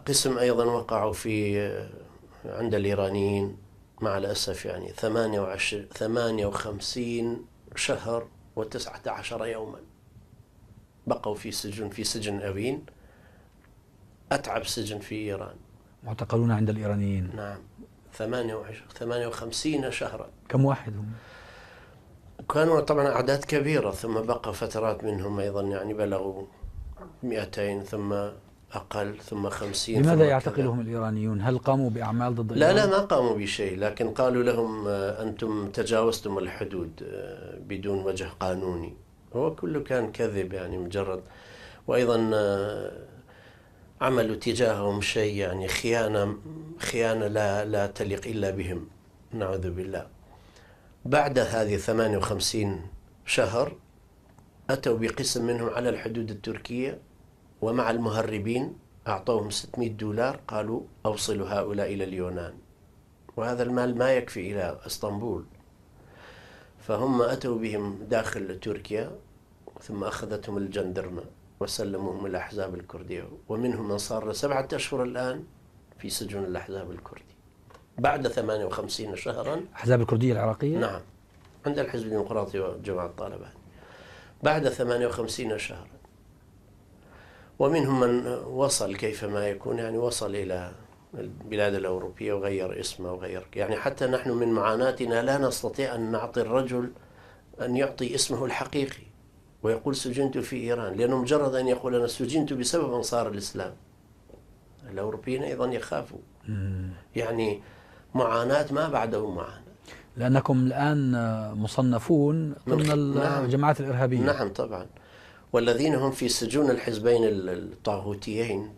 قسم أيضا وقعوا في عند الإيرانيين مع الأسف، يعني 58 شهر و19 يوما بقوا في سجن أبين، أتعب سجن في إيران. معتقلون عند الإيرانيين. نعم، 58 شهرا. كم واحد هم؟ كانوا طبعا أعداد كبيرة، ثم بقى فترات منهم أيضا يعني بلغوا 200، ثم أقل، ثم 50. لماذا يعتقلهم الإيرانيون؟ هل قاموا بأعمال ضد إيران؟ لا، ما قاموا بشيء، لكن قالوا لهم أنتم تجاوزتم الحدود بدون وجه قانوني. هو كله كان كذب، يعني مجرد. وأيضا عملوا تجاههم شيء يعني خيانة لا تليق إلا بهم، نعوذ بالله. بعد هذه 58 شهر أتوا بقسم منهم على الحدود التركية، ومع المهربين أعطوهم $600، قالوا أوصلوا هؤلاء إلى اليونان، وهذا المال ما يكفي إلى اسطنبول. فهم أتوا بهم داخل تركيا، ثم أخذتهم الجندرمة وسلموهم الأحزاب الكردية، ومنهم من صار 7 أشهر الآن في سجن الأحزاب الكردي بعد 58 شهرا. أحزاب الكردية العراقية؟ نعم، عند الحزب الديمقراطي وجماعة طالبان بعد 58 شهرا. ومنهم من وصل كيفما يكون، يعني وصل إلى البلاد الأوروبية وغير اسمه وغير، يعني حتى نحن من معاناتنا لا نستطيع أن نعطي الرجل أن يعطي اسمه الحقيقي ويقول سجنت في إيران، لأنه مجرد أن يقول أنا سجنت بسبب أنصار الإسلام، الأوروبيين أيضا يخافوا. يعني معاناة ما بعده معاناة. لأنكم الآن مصنفون ضمن الجماعات الإرهابية. نعم طبعا. والذين هم في سجون الحزبين الطاغوتيين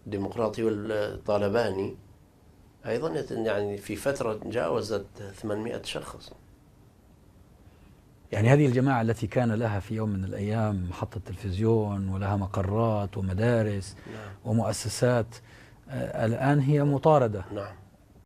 الديمقراطي والطالباني أيضا يعني في فترة جاوزت 800 شخص. يعني هذه الجماعة التي كان لها في يوم من الأيام محطة تلفزيون ولها مقرات ومدارس ومؤسسات، الآن هي مطاردة. نعم.